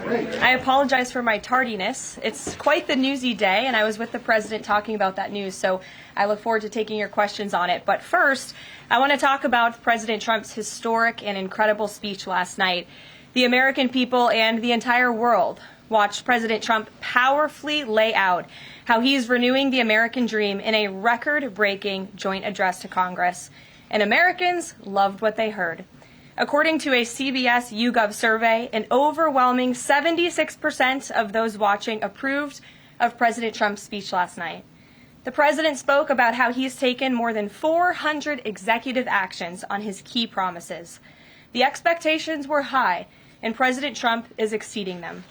I apologize for my tardiness. It's quite the newsy day, and I was with the president talking about that news, so I look forward to taking your questions on it. But first, I want to talk about President Trump's historic and incredible speech last night. The American people and the entire world watched President Trump powerfully lay out how he's renewing the American dream in a record-breaking joint address to Congress. And Americans loved what they heard. According to a CBS YouGov survey, an overwhelming 76% of those watching approved of President Trump's speech last night. The president spoke about how he's taken more than 400 executive actions on his key promises. The expectations were high, and President Trump is exceeding them.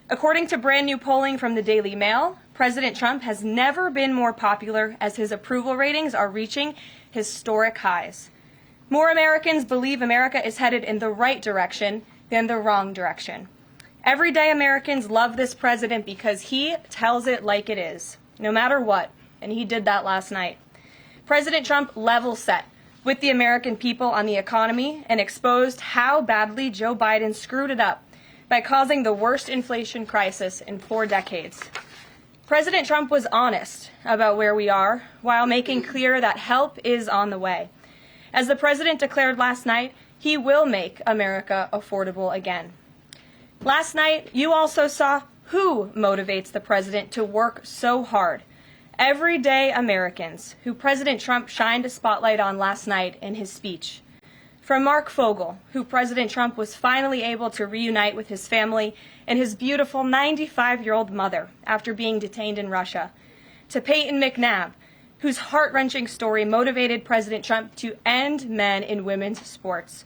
According to brand new polling from the Daily Mail, President Trump has never been more popular as his approval ratings are reaching historic highs. More Americans believe America is headed in the right direction than the wrong direction. Everyday Americans love this president because he tells it like it is, no matter what, and he did that last night. President Trump level set with the American people on the economy and exposed how badly Joe Biden screwed it up by causing the worst inflation crisis in 4 decades. President Trump was honest about where we are while making clear that help is on the way. As the president declared last night, he will make America affordable again. Last night, you also saw who motivates the president to work so hard. Everyday Americans, who President Trump shined a spotlight on last night in his speech. From Mark Fogel, who President Trump was finally able to reunite with his family and his beautiful 95-year-old mother after being detained in Russia, to Peyton McNabb, whose heart-wrenching story motivated President Trump to end men in women's sports,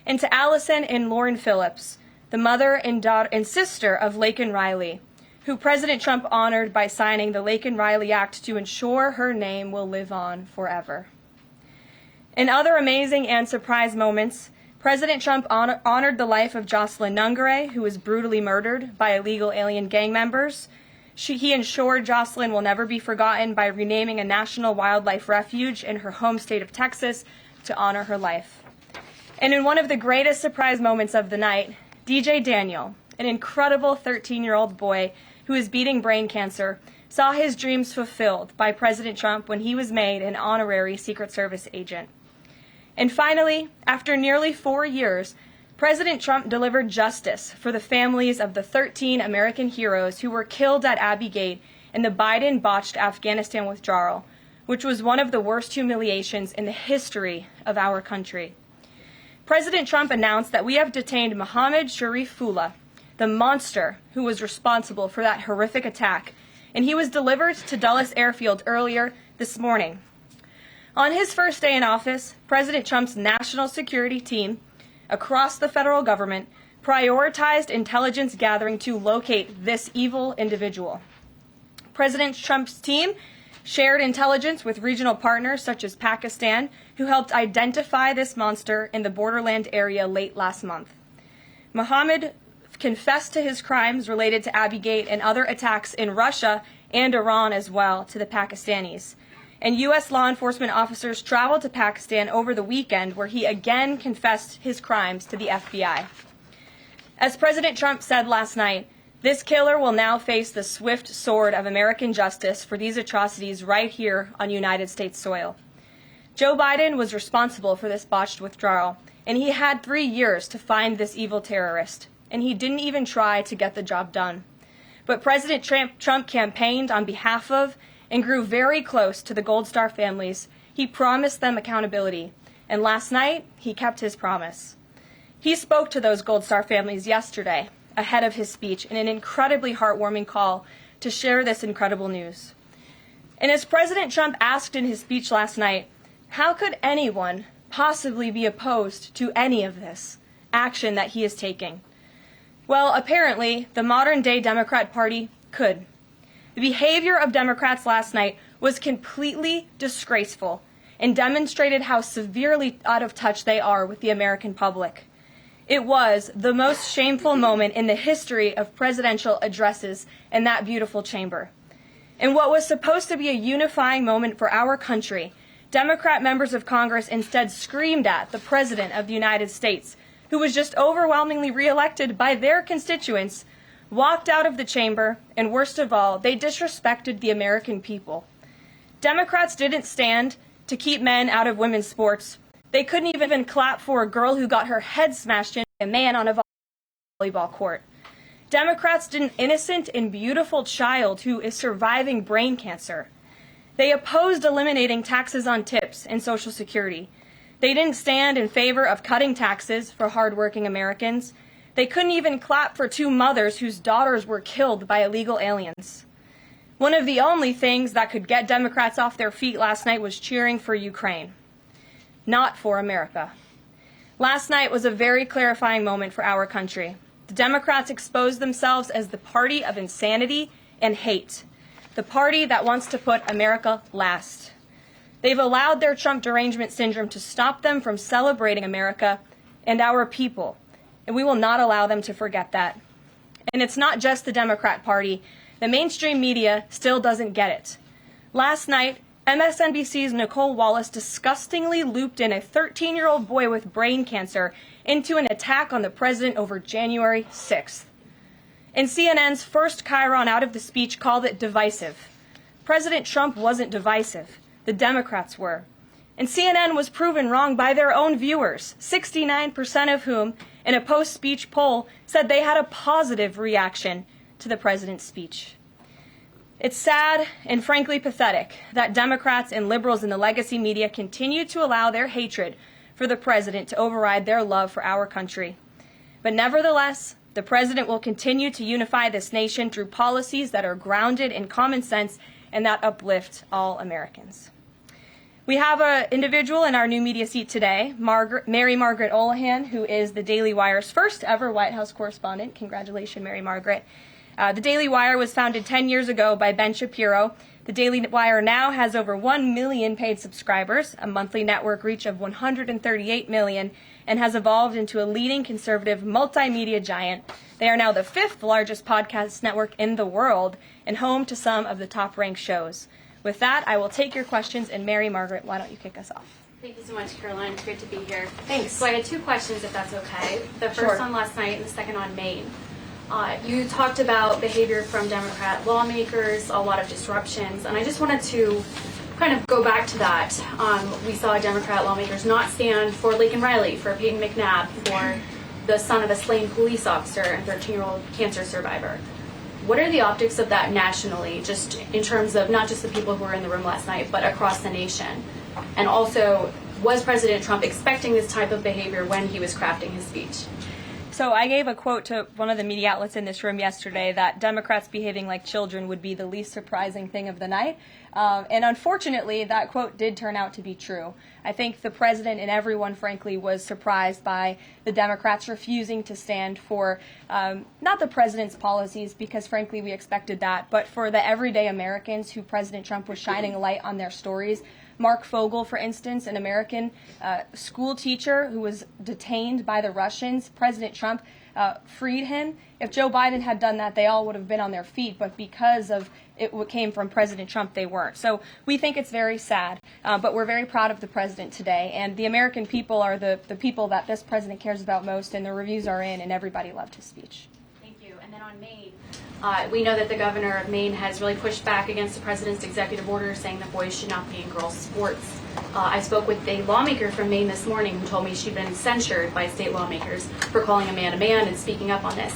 and to Allison and Lauren Phillips, the mother and daughter and sister of Laken Riley, who President Trump honored by signing the Laken Riley Act to ensure her name will live on forever. In other amazing and surprise moments, President Trump honored the life of Jocelyn Nungare, who was brutally murdered by illegal alien gang members. He ensured Jocelyn will never be forgotten by renaming a national wildlife refuge in her home state of Texas to honor her life. And in one of the greatest surprise moments of the night, DJ Daniel, an incredible 13-year-old boy who is beating brain cancer, saw his dreams fulfilled by President Trump when he was made an honorary Secret Service agent. And finally, after nearly 4 years, President Trump delivered justice for the families of the 13 American heroes who were killed at Abbey Gate in the Biden-botched Afghanistan withdrawal, which was one of the worst humiliations in the history of our country. President Trump announced that we have detained Mohammed Sharifullah, the monster who was responsible for that horrific attack, and he was delivered to Dulles Airfield earlier this morning. On his first day in office, President Trump's national security team across the federal government prioritized intelligence gathering to locate this evil individual. President Trump's team shared intelligence with regional partners such as Pakistan, who helped identify this monster in the borderland area late last month. Mohammed confessed to his crimes related to Abbey Gate and other attacks in Russia and Iran as well to the Pakistanis. And U.S. law enforcement officers traveled to Pakistan over the weekend, where he again confessed his crimes to the FBI. As President Trump said last night, this killer will now face the swift sword of American justice for these atrocities right here on United States soil. Joe Biden was responsible for this botched withdrawal, and he had 3 years to find this evil terrorist, and he didn't even try to get the job done. But President Trump campaigned on behalf of and grew very close to the Gold Star families. He promised them accountability, and last night, he kept his promise. He spoke to those Gold Star families yesterday, ahead of his speech, in an incredibly heartwarming call to share this incredible news. And as President Trump asked in his speech last night, how could anyone possibly be opposed to any of this action that he is taking? Well, apparently, the modern-day Democrat Party could. The behavior of Democrats last night was completely disgraceful and demonstrated how severely out of touch they are with the American public. It was the most shameful moment in the history of presidential addresses in that beautiful chamber. In what was supposed to be a unifying moment for our country, Democrat members of Congress instead screamed at the President of the United States, who was just overwhelmingly reelected by their constituents, walked out of the chamber, and worst of all, they disrespected the American people. Democrats didn't stand to keep men out of women's sports. They couldn't even clap for a girl who got her head smashed in by a man on a volleyball court. Democrats did an innocent and beautiful child who is surviving brain cancer. They opposed eliminating taxes on tips and Social Security. They didn't stand in favor of cutting taxes for hardworking Americans. They couldn't even clap for two mothers whose daughters were killed by illegal aliens. One of the only things that could get Democrats off their feet last night was cheering for Ukraine, not for America. Last night was a very clarifying moment for our country. The Democrats exposed themselves as the party of insanity and hate, the party that wants to put America last. They've allowed their Trump derangement syndrome to stop them from celebrating America and our people, and we will not allow them to forget that. And it's not just the Democrat Party. The mainstream media still doesn't get it. Last night, MSNBC's Nicole Wallace disgustingly looped in a 13-year-old boy with brain cancer into an attack on the president over January 6th. And CNN's first chyron out of the speech called it divisive. President Trump wasn't divisive. The Democrats were. And CNN was proven wrong by their own viewers, 69% of whom, in a post-speech poll, said they had a positive reaction to the president's speech. It's sad and frankly pathetic that Democrats and liberals in the legacy media continue to allow their hatred for the president to override their love for our country. But nevertheless, the president will continue to unify this nation through policies that are grounded in common sense and that uplift all Americans. We have an individual in our new media seat today, Mary Margaret Olahan, who is the Daily Wire's first ever White House correspondent. Congratulations, Mary Margaret. The Daily Wire was founded 10 years ago by Ben Shapiro. The Daily Wire now has over 1 million paid subscribers, a monthly network reach of 138 million, and has evolved into a leading conservative multimedia giant. They are now the 5th largest podcast network in the world and home to some of the top-ranked shows. With that, I will take your questions, and Mary Margaret, why don't you kick us off? Thank you so much, Karoline. It's great to be here. Thanks. So I had 2 questions, if that's okay. The first Sure. on last night and the second on Maine. You talked about behavior from Democrat lawmakers, a lot of disruptions, and I just wanted to kind of go back to that. We saw Democrat lawmakers not stand for Laken Riley, for Peyton McNabb, for the son of a slain police officer and 13-year-old cancer survivor. What are the optics of that nationally, just in terms of not just the people who were in the room last night, but across the nation? And also, was President Trump expecting this type of behavior when he was crafting his speech? So I gave a quote to one of the media outlets in this room yesterday that Democrats behaving like children would be the least surprising thing of the night. And unfortunately, that quote did turn out to be true. I think the president and everyone, frankly, was surprised by the Democrats refusing to stand for not the president's policies, because, frankly, we expected that, but for the everyday Americans who President Trump was shining a light on their stories. Mark Fogel, for instance, an American school teacher who was detained by the Russians. President Trump freed him. If Joe Biden had done that, they all would have been on their feet, but because of it came from President Trump, they weren't. So we think it's very sad, but we're very proud of the president today, and the American people are the people that this president cares about most, and the reviews are in, and everybody loved his speech. Thank you. And then on Maine, we know that the governor of Maine has really pushed back against the president's executive order saying that boys should not be in girls' sports. I spoke with a lawmaker from Maine this morning who told me she'd been censured by state lawmakers for calling a man and speaking up on this.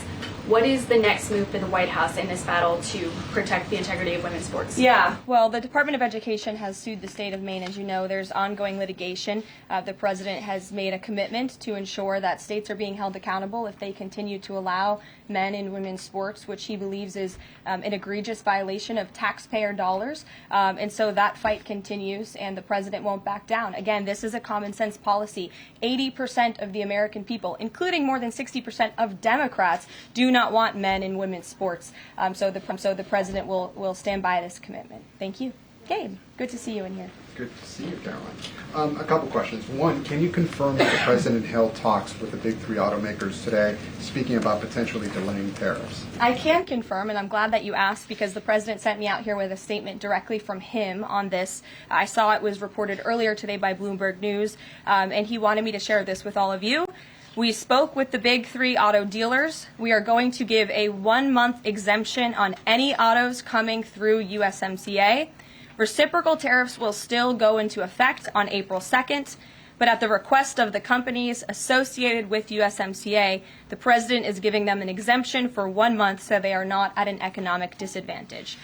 What is the next move for the White House in this battle to protect the integrity of women's sports? Yeah, well, the Department of Education has sued the state of Maine. As you know, there's ongoing litigation. The president has made a commitment to ensure that states are being held accountable if they continue to allow men in women's sports, which he believes is an egregious violation of taxpayer dollars. And so that fight continues, and the president won't back down. Again, this is a common sense policy. 80% of the American people, including more than 60% of Democrats, do not want men in women's sports. So the president will stand by this commitment. Thank you. Gabe, good to see you in here. Good to see you, Karoline. A couple questions. One, can you confirm that the president held talks with the big 3 automakers today, speaking about potentially delaying tariffs? I can confirm, and I'm glad that you asked, because the president sent me out here with a statement directly from him on this. I saw it was reported earlier today by Bloomberg News, and he wanted me to share this with all of you. We spoke with the big three auto dealers. We are going to give a 1-month exemption on any autos coming through USMCA. Reciprocal tariffs will still go into effect on April 2nd, but at the request of the companies associated with USMCA, the president is giving them an exemption for 1 month so they are not at an economic disadvantage.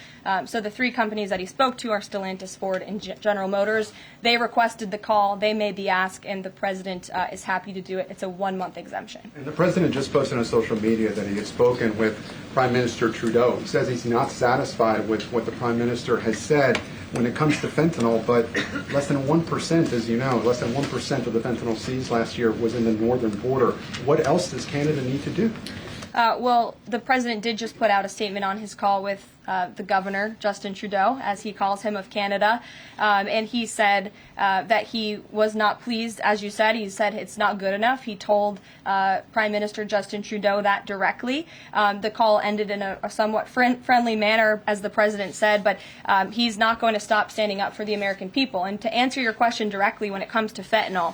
So the three companies that he spoke to are Stellantis, Ford, and General Motors. They requested the call, they made the ask, and the president is happy to do it. It's a 1-month exemption. And the president just posted on social media that he has spoken with Prime Minister Trudeau. He says he's not satisfied with what the Prime Minister has said when it comes to fentanyl, but less than 1%, as you know, less than 1% of the fentanyl seized last year was in the northern border. What else does Canada need to do? Well, the president did just put out a statement on his call with the governor, Justin Trudeau, as he calls him, of Canada, and he said that he was not pleased, as you said. He said it's not good enough. He told Prime Minister Justin Trudeau that directly. The call ended in a somewhat friendly manner, as the president said, but he's not going to stop standing up for the American people. And to answer your question directly when it comes to fentanyl,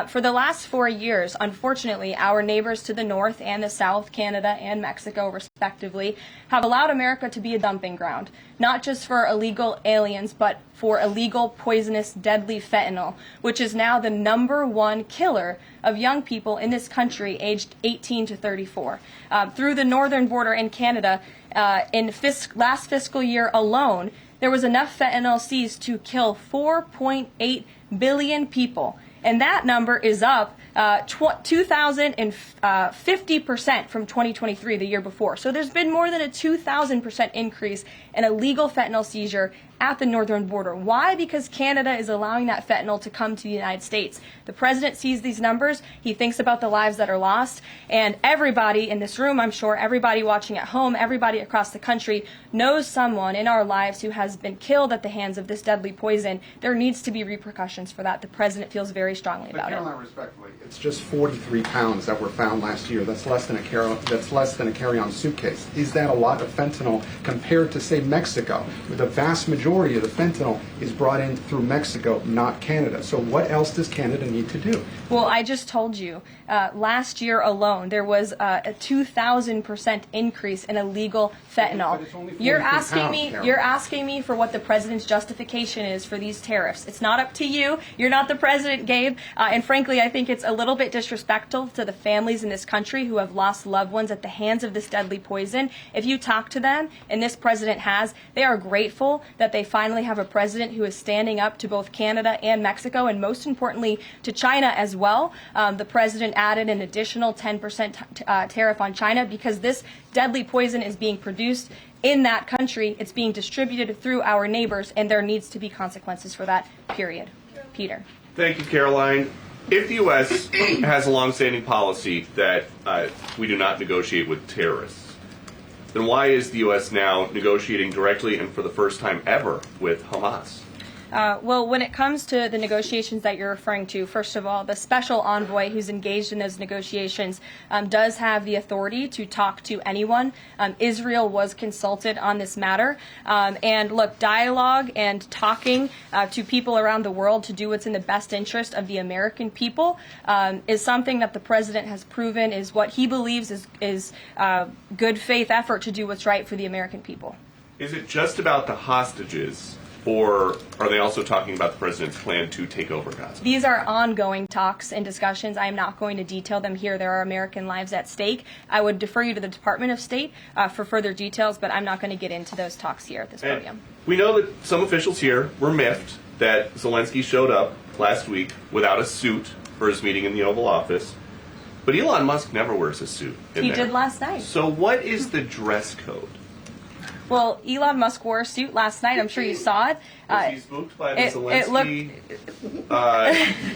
for the last 4 years, unfortunately, our neighbors to the north and the south, Canada and Mexico, respectively, have allowed America to be a dumping ground, not just for illegal aliens, but for illegal, poisonous, deadly fentanyl, which is now the #1 killer of young people in this country aged 18 to 34. Through the northern border in Canada, in last fiscal year alone, there was enough fentanyl seized to kill 4.8 billion people. And that number is up 2,050% from 2023, the year before. So there's been more than a 2,000% increase in illegal fentanyl seizure at the northern border. Why? Because Canada is allowing that fentanyl to come to the United States. The president sees these numbers. He thinks about the lives that are lost. And everybody in this room, I'm sure, everybody watching at home, everybody across the country knows someone in our lives who has been killed at the hands of this deadly poison. There needs to be repercussions for that. The president feels very strongly about it. Caroline, respectfully, it's just 43 pounds that were found last year. That's less than a carry-on suitcase. Is that a lot of fentanyl compared to, say, Mexico, where the vast majority of the fentanyl is brought in through Mexico, not Canada? So what else does Canada need to do? Well, I just told you, last year alone, there was a 2,000% increase in illegal fentanyl. But it's only 43 You're asking me. pounds, You're asking me for what the president's justification is for these tariffs. It's not up to you. You're not the president, Gabe. And frankly, I think it's a little bit disrespectful to the families in this country who have lost loved ones at the hands of this deadly poison. If you talk to them, and this president has, they are grateful that they finally have a president who is standing up to both Canada and Mexico, and most importantly, to China as well. The president added an additional 10% tariff on China because this deadly poison is being produced in that country. It's being distributed through our neighbors, and there needs to be consequences for that, period. Peter. Thank you, Caroline. If the U.S. has a longstanding policy that we do not negotiate with terrorists, then why is the U.S. now negotiating directly and for the first time ever with Hamas? Well, when it comes to the negotiations that you're referring to, first of all, the special envoy who's engaged in those negotiations does have the authority to talk to anyone. Israel was consulted on this matter. And look, dialogue and talking to people around the world to do what's in the best interest of the American people is something that the president has proven is what he believes is good faith effort to do what's right for the American people. Is it just about the hostages, or are they also talking about the president's plan to take over Gaza? These are ongoing talks and discussions. I am not going to detail them here. There are American lives at stake. I would defer you to the Department of State for further details, but I'm not going to get into those talks here at this podium. We know that some officials here were miffed that Zelensky showed up last week without a suit for his meeting in the Oval Office, but Elon Musk never wears a suit in He there. did last night. So what is the dress code? Well, Elon Musk wore a suit last night. I'm sure you saw it. Was he spooked by the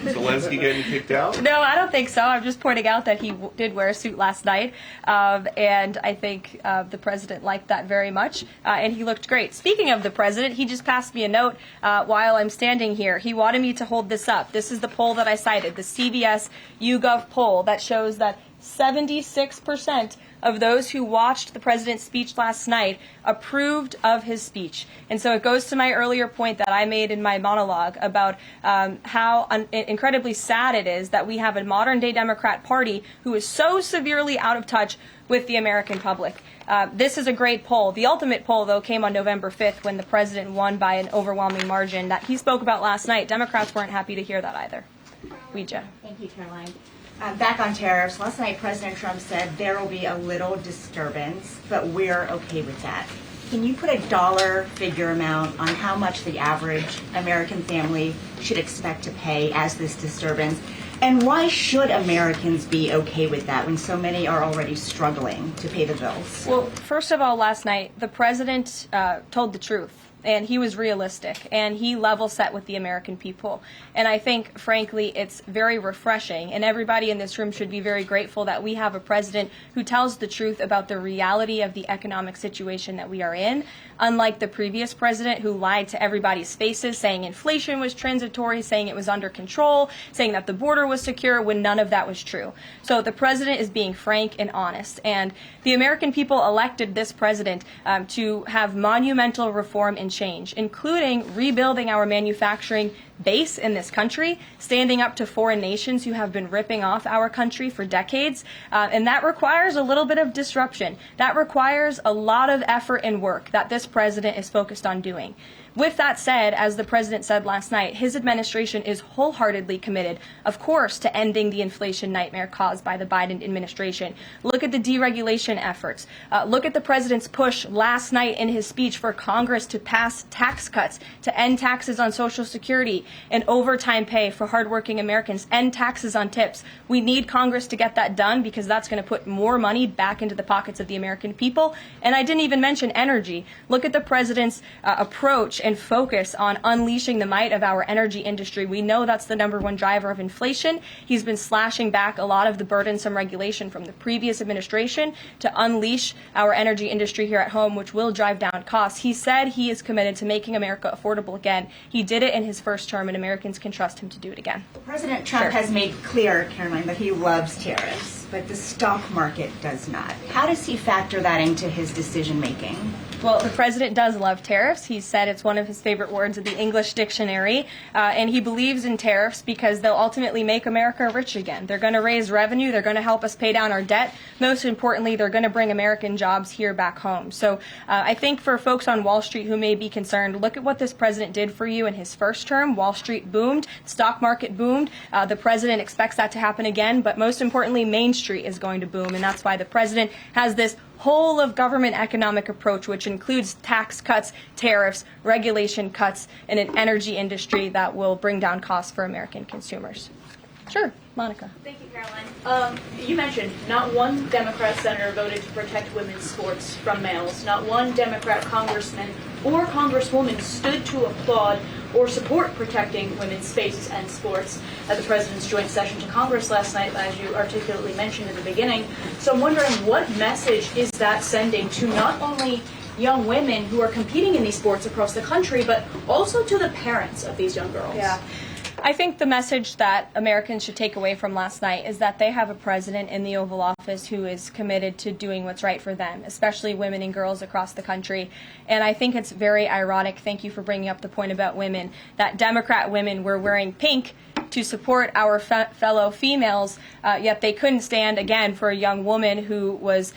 Zelensky getting kicked out? No, I don't think so. I'm just pointing out that he did wear a suit last night, and I think the president liked that very much, and he looked great. Speaking of the president, he just passed me a note while I'm standing here. He wanted me to hold this up. This is the poll that I cited, the CBS YouGov poll that shows that 76% of those who watched the president's speech last night approved of his speech. And so it goes to my earlier point that I made in my monologue about how incredibly sad it is that we have a modern-day Democrat Party who is so severely out of touch with the American public. This is a great poll. The ultimate poll, though, came on November 5th when the president won by an overwhelming margin that he spoke about last night. Democrats weren't happy to hear that either. Ouija. Thank you, Karoline. Back on tariffs, last night President Trump said there will be a little disturbance, but we're okay with that. Can you put a dollar figure amount on how much the average American family should expect to pay as this disturbance? And why should Americans be okay with that when so many are already struggling to pay the bills? Well, first of all, last night, the president told the truth. And he was realistic, and he level set with the American people. And I think, frankly, it's very refreshing, and everybody in this room should be very grateful that we have a president who tells the truth about the reality of the economic situation that we are in, unlike the previous president who lied to everybody's faces, saying inflation was transitory, saying it was under control, saying that the border was secure, when none of that was true. So the president is being frank and honest, and the American people elected this president to have monumental reform and change, including rebuilding our manufacturing base in this country, standing up to foreign nations who have been ripping off our country for decades. And that requires a little bit of disruption. That requires a lot of effort and work that this president is focused on doing. With that said, as the president said last night, his administration is wholeheartedly committed, of course, to ending the inflation nightmare caused by the Biden administration. Look at the deregulation efforts. Look at the president's push last night in his speech for Congress to pass tax cuts, to end taxes on Social Security and overtime pay for hardworking Americans, end taxes on tips. We need Congress to get that done because that's going to put more money back into the pockets of the American people. And I didn't even mention energy. Look at the president's approach and focus on unleashing the might of our energy industry. We know that's the #1 driver of inflation. He's been slashing back a lot of the burdensome regulation from the previous administration to unleash our energy industry here at home, which will drive down costs. He said he is committed to making America affordable again. He did it in his first term, and Americans can trust him to do it again. President Trump has made clear, Karoline, that he loves tariffs, but the stock market does not. How does he factor that into his decision making? Well, the president does love tariffs. He said it's one of his favorite words of the English dictionary, and he believes in tariffs because they'll ultimately make America rich again. They're going to raise revenue. They're going to help us pay down our debt. Most importantly, they're going to bring American jobs here back home. So I think for folks on Wall Street who may be concerned, look at what this president did for you in his first term. Wall Street boomed. Stock market boomed. The president expects that to happen again. But most importantly, Main Street is going to boom. And that's why the president has this whole of government economic approach, which includes tax cuts, tariffs, regulation cuts, and an energy industry that will bring down costs for American consumers. Sure, Monica. Thank you, Caroline. You mentioned not one Democrat senator voted to protect women's sports from males. Not one Democrat congressman or congresswoman stood to applaud or support protecting women's spaces and sports at the president's joint session to Congress last night, as you articulately mentioned in the beginning. So I'm wondering, what message is that sending to not only young women who are competing in these sports across the country, but also to the parents of these young girls? Yeah. I think the message that Americans should take away from last night is that they have a president in the Oval Office who is committed to doing what's right for them, especially women and girls across the country. And I think it's very ironic, thank you for bringing up the point about women, that Democrat women were wearing pink to support our fellow females, yet they couldn't stand, again, for a young woman who was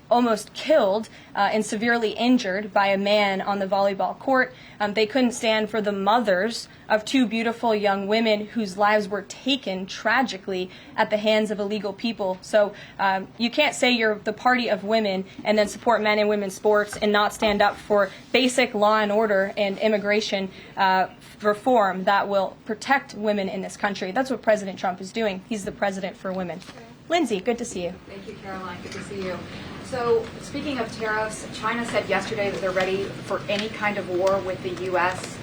almost killed and severely injured by a man on the volleyball court. They couldn't stand for the mothers of two beautiful young women whose lives were taken tragically at the hands of illegal people. So you can't say you're the party of women and then support men and women's sports and not stand up for basic law and order and immigration reform that will protect women in this country. That's what President Trump is doing. He's the president for women. Lindsay, good to see you. Thank you, Caroline. Good to see you. So, speaking of tariffs, China said yesterday that they're ready for any kind of war with the U.S.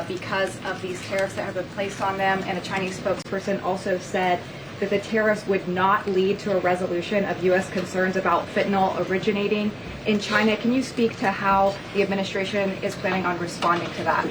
Because of these tariffs that have been placed on them. And a Chinese spokesperson also said that the tariffs would not lead to a resolution of U.S. concerns about fentanyl originating in China. Can you speak to how the administration is planning on responding to that?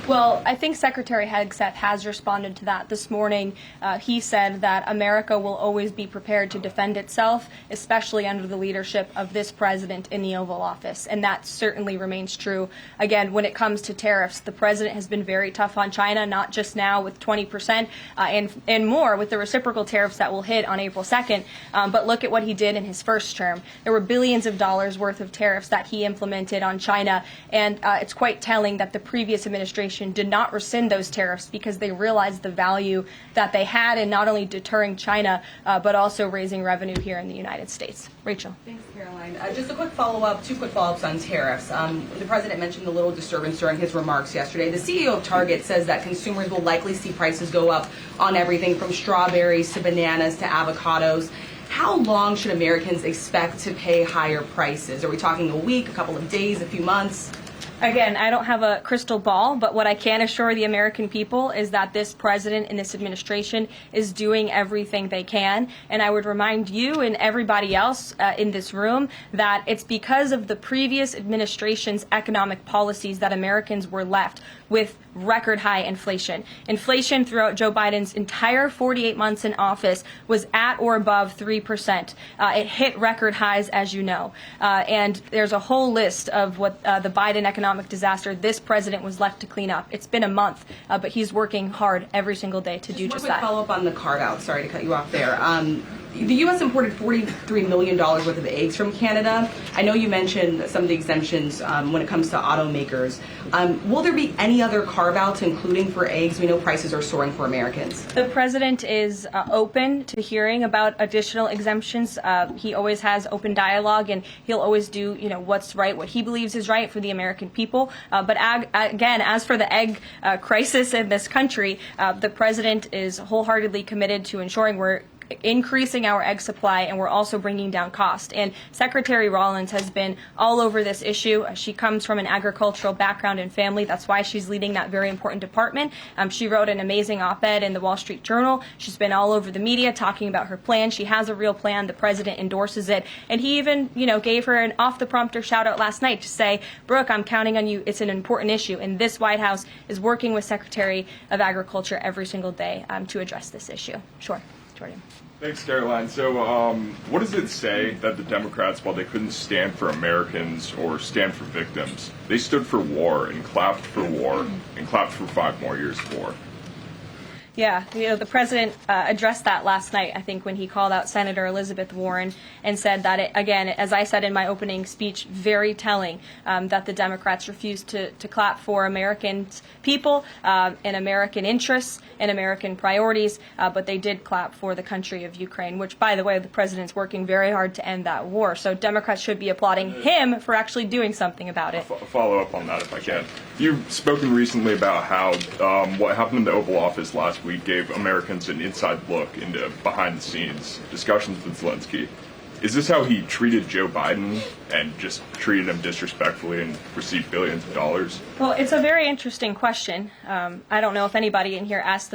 Well, I think Secretary Hegseth has responded to that this morning. He said that America will always be prepared to defend itself, especially under the leadership of this president in the Oval Office. And that certainly remains true. Again, when it comes to tariffs, the president has been very tough on China, not just now with 20% and more with the reciprocal tariffs that will hit on April 2nd. But look at what he did in his first term. There were billions of dollars worth of tariffs that he implemented on China. And it's quite telling that the previous administration did not rescind those tariffs because they realized the value that they had in not only deterring China, but also raising revenue here in the United States. Rachel. Thanks, Caroline. Just a quick follow-up, two quick follow-ups on tariffs. The president mentioned a little disturbance during his remarks yesterday. The CEO of Target says that consumers will likely see prices go up on everything from strawberries to bananas to avocados. How long should Americans expect to pay higher prices? Are we talking a week, a couple of days, a few months? Again, I don't have a crystal ball, but what I can assure the American people is that this president and this administration is doing everything they can. And I would remind you and everybody else in this room that it's because of the previous administration's economic policies that Americans were left with record high inflation. Inflation throughout Joe Biden's entire 48 months in office was at or above 3%. It hit record highs, as you know. And there's a whole list of what the Biden economic disaster this president was left to clean up. It's been a month, but he's working hard every single day to do just that. One quick follow-up on the carve-out. Sorry to cut you off there. The U.S. imported $43 million worth of eggs from Canada. I know you mentioned some of the exemptions when it comes to automakers. Will there be any other carve-outs, including for eggs? We know prices are soaring for Americans. The president is open to hearing about additional exemptions. He always has open dialogue, and he'll always do, what's right, what he believes is right for the American people. But again, as for the egg crisis in this country, the president is wholeheartedly committed to ensuring we're increasing our egg supply, and we're also bringing down cost. And Secretary Rollins has been all over this issue. She comes from an agricultural background and family. That's why she's leading that very important department. She wrote an amazing op-ed in the Wall Street Journal. She's been all over the media talking about her plan. She has a real plan. The president endorses it. And he even, gave her an off-the-prompter shout-out last night to say, Brooke, I'm counting on you. It's an important issue. And this White House is working with Secretary of Agriculture every single day to address this issue. Sure. Jordan. Thanks, Caroline. So what does it say that the Democrats, while they couldn't stand for Americans or stand for victims, they stood for war and clapped for war and clapped for 5 more years of war? Yeah, the president addressed that last night, I think, when he called out Senator Elizabeth Warren and said that, again, as I said in my opening speech, very telling that the Democrats refused to clap for American people and American interests and American priorities, but they did clap for the country of Ukraine, which, by the way, the president's working very hard to end that war. So Democrats should be applauding him for actually doing something about it. Follow up on that, if I can. You've spoken recently about how what happened in the Oval Office last week gave Americans an inside look into behind-the-scenes discussions with Zelensky. Is this how he treated Joe Biden and just treated him disrespectfully and received billions of dollars? Well, it's a very interesting question. I don't know if anybody in here asked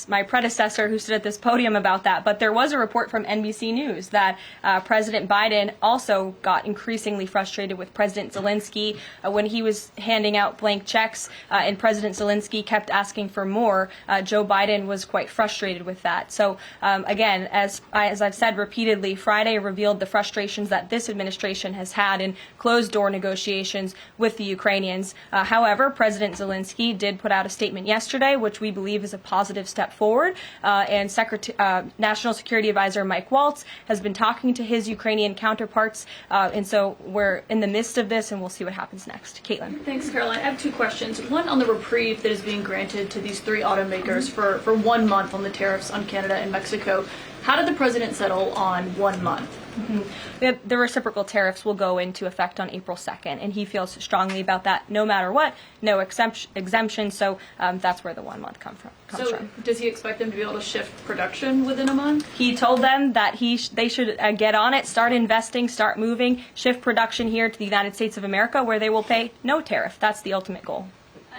my predecessor who stood at this podium about that, but there was a report from NBC News that President Biden also got increasingly frustrated with President Zelensky when he was handing out blank checks and President Zelensky kept asking for more. Joe Biden was quite frustrated with that. So again, as I've said repeatedly, Friday revealed the frustrations that this administration has had in closed-door negotiations with the Ukrainians. However, President Zelensky did put out a statement yesterday, which we believe is a positive step forward. And National Security Advisor Mike Waltz has been talking to his Ukrainian counterparts. And so we're in the midst of this, and we'll see what happens next. Caitlin. Thanks, Caroline. I have 2 questions. One on the reprieve that is being granted to these 3 automakers for 1 month on the tariffs on Canada and Mexico. How did the president settle on 1 month? Mm-hmm. The reciprocal tariffs will go into effect on April 2nd, and he feels strongly about that no matter what, no exemption, so that's where the 1 month comes from. Does he expect them to be able to shift production within a month? He told them that they should get on it, start investing, start moving, shift production here to the United States of America, where they will pay no tariff. That's the ultimate goal.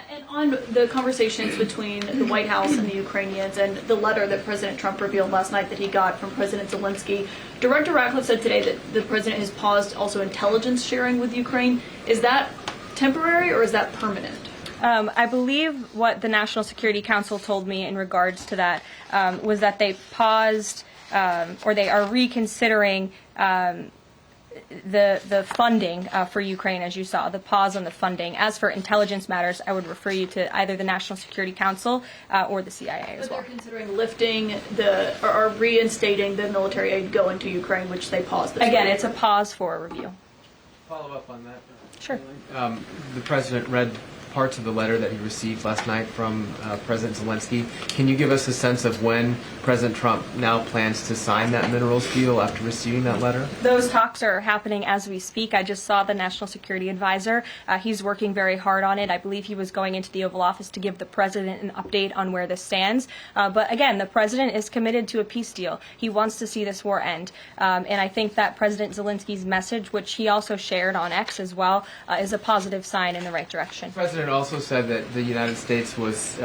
And on the conversations between the White House and the Ukrainians and the letter that President Trump revealed last night that he got from President Zelensky, Director Ratcliffe said today that the president has paused also intelligence sharing with Ukraine. Is that temporary or is that permanent? I believe what the National Security Council told me in regards to that was that they paused or they are reconsidering the funding for Ukraine, as you saw, the pause on the funding. As for intelligence matters, I would refer you to either the National Security Council or the CIA as But well. they're considering lifting or reinstating the military aid going to Ukraine, which they paused. This Again, week. it's a pause for a review. Follow up on that. Sure. The president read parts of the letter that he received last night from President Zelensky. Can you give us a sense of when President Trump now plans to sign that minerals deal after receiving that letter? Those talks are happening as we speak. I just saw the National Security Advisor. He's working very hard on it. I believe he was going into the Oval Office to give the president an update on where this stands. But again, the president is committed to a peace deal. He wants to see this war end. And I think that President Zelensky's message, which he also shared on X as well, is a positive sign in the right direction. The president also said that the United States was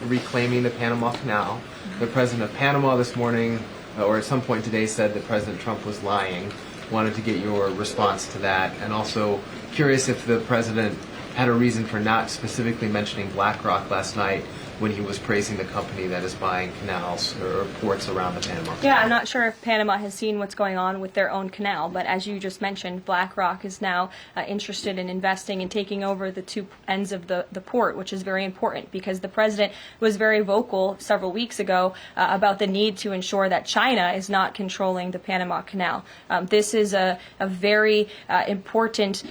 reclaiming the Panama Canal. The president of Panama this morning, or at some point today, said that President Trump was lying. Wanted to get your response to that, and also curious if the president had a reason for not specifically mentioning BlackRock last night when he was praising the company that is buying canals or ports around the Panama Canal. Yeah, I'm not sure if Panama has seen what's going on with their own canal, but as you just mentioned, BlackRock is now interested in investing and taking over the two ends of the port, which is very important because the president was very vocal several weeks ago about the need to ensure that China is not controlling the Panama Canal. This is a very important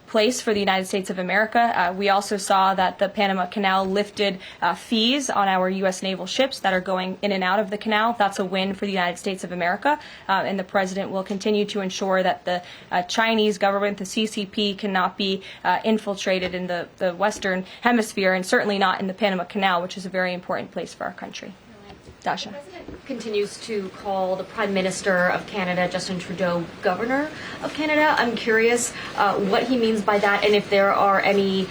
place for the United States of America. We also saw that the Panama Canal lifted fees on our U.S. naval ships that are going in and out of the canal. That's a win for the United States of America, and the president will continue to ensure that the Chinese government, the CCP, cannot be infiltrated in the Western Hemisphere, and certainly not in the Panama Canal, which is a very important place for our country. Dasha. The president continues to call the Prime Minister of Canada, Justin Trudeau, Governor of Canada. I'm curious what he means by that and if there are any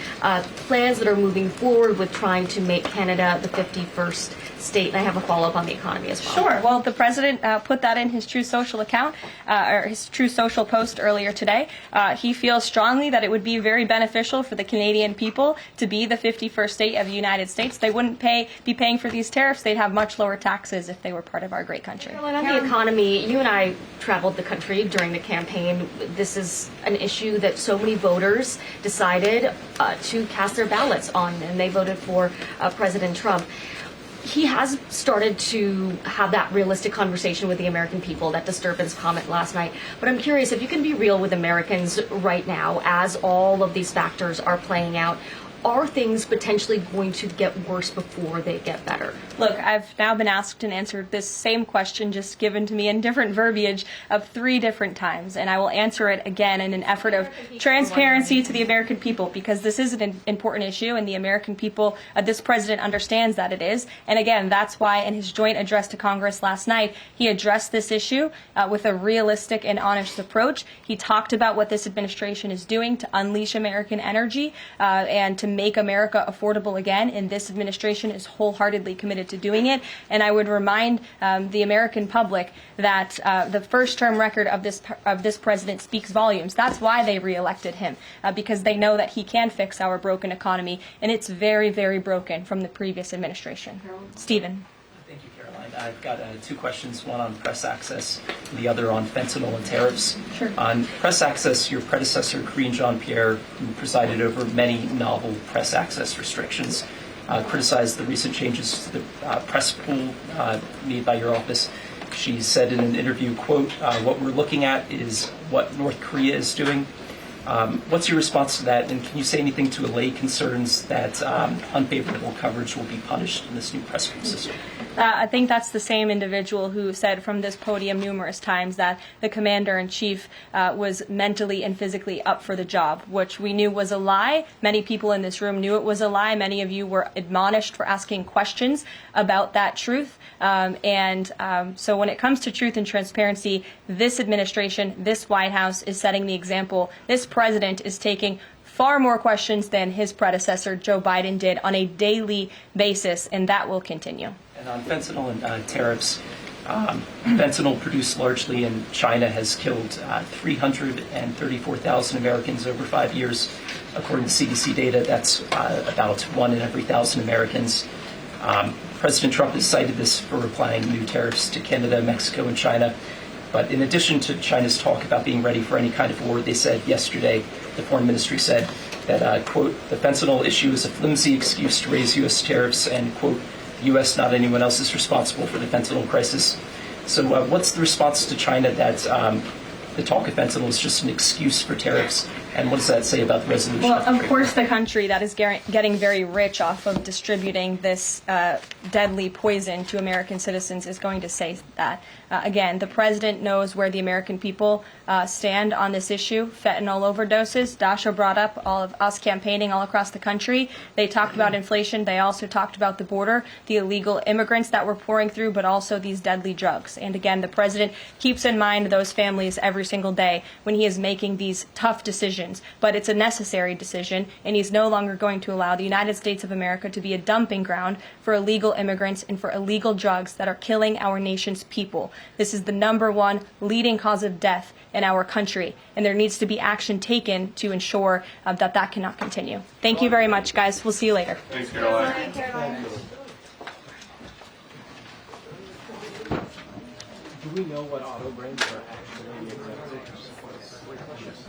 plans that are moving forward with trying to make Canada the 51st state. And I have a follow-up on the economy as well. Sure. Well, the president put that in his True Social account, or his True Social post earlier today. He feels strongly that it would be very beneficial for the Canadian people to be the 51st state of the United States. They wouldn't be paying for these tariffs. They'd have much lower taxes if they were part of our great country. Karoline, on the economy, you and I traveled the country during the campaign. This is an issue that so many voters decided to cast their ballots on, and they voted for President Trump. He has started to have that realistic conversation with the American people, that disturbance comment last night. But I'm curious if you can be real with Americans right now as all of these factors are playing out. Are things potentially going to get worse before they get better? Look, I've now been asked and answered this same question just given to me in different verbiage of 3 different times, and I will answer it again in an effort of transparency to the American people because this is an important issue and the American people, this president understands that it is. And again, that's why in his joint address to Congress last night, he addressed this issue with a realistic and honest approach. He talked about what this administration is doing to unleash American energy and to make America affordable again, and this administration is wholeheartedly committed to doing it. And I would remind the American public that the first-term record of this president speaks volumes. That's why they reelected him, because they know that he can fix our broken economy, and it's very, very broken from the previous administration. Stephen. Thank you, Karoline. I've got 2 questions, one on press access, and the other on fentanyl and tariffs. Sure. On press access, your predecessor, Karine Jean-Pierre, who presided over many novel press access restrictions, criticized the recent changes to the press pool made by your office. She said in an interview, quote, what we're looking at is what North Korea is doing. What's your response to that, and can you say anything to allay concerns that unfavorable coverage will be punished in this new press pool system? I think that's the same individual who said from this podium numerous times that the commander-in-chief was mentally and physically up for the job, which we knew was a lie. Many people in this room knew it was a lie. Many of you were admonished for asking questions about that truth. So when it comes to truth and transparency, this administration, this White House is setting the example. This president is taking far more questions than his predecessor, Joe Biden, did on a daily basis, and that will continue. And on fentanyl and tariffs, Fentanyl produced largely in China has killed 334,000 Americans over 5 years. According to CDC data, that's about 1 in every 1,000 Americans. President Trump has cited this for applying new tariffs to Canada, Mexico, and China. But in addition to China's talk about being ready for any kind of war, they said yesterday, the foreign ministry said that, quote, the fentanyl issue is a flimsy excuse to raise U.S. tariffs, and, quote, the U.S., not anyone else, is responsible for the fentanyl crisis. So what's the response to China that the talk of fentanyl is just an excuse for tariffs? And what does that say about the resolution? Well, of course, the country that is getting very rich off of distributing this deadly poison to American citizens is going to say that. Again, the president knows where the American people stand on this issue. Fentanyl overdoses. Dasha brought up all of us campaigning all across the country. They talked about inflation. They also talked about the border, the illegal immigrants that we're pouring through, but also these deadly drugs. And again, the president keeps in mind those families every single day when he is making these tough decisions. But it's a necessary decision, and he's no longer going to allow the United States of America to be a dumping ground for illegal immigrants and for illegal drugs that are killing our nation's people. This is the #1 leading cause of death in our country, and there needs to be action taken to ensure that cannot continue. Thank you very much, guys. We'll see you later. Thanks, Karoline. Do we know what auto brands are actually exempt?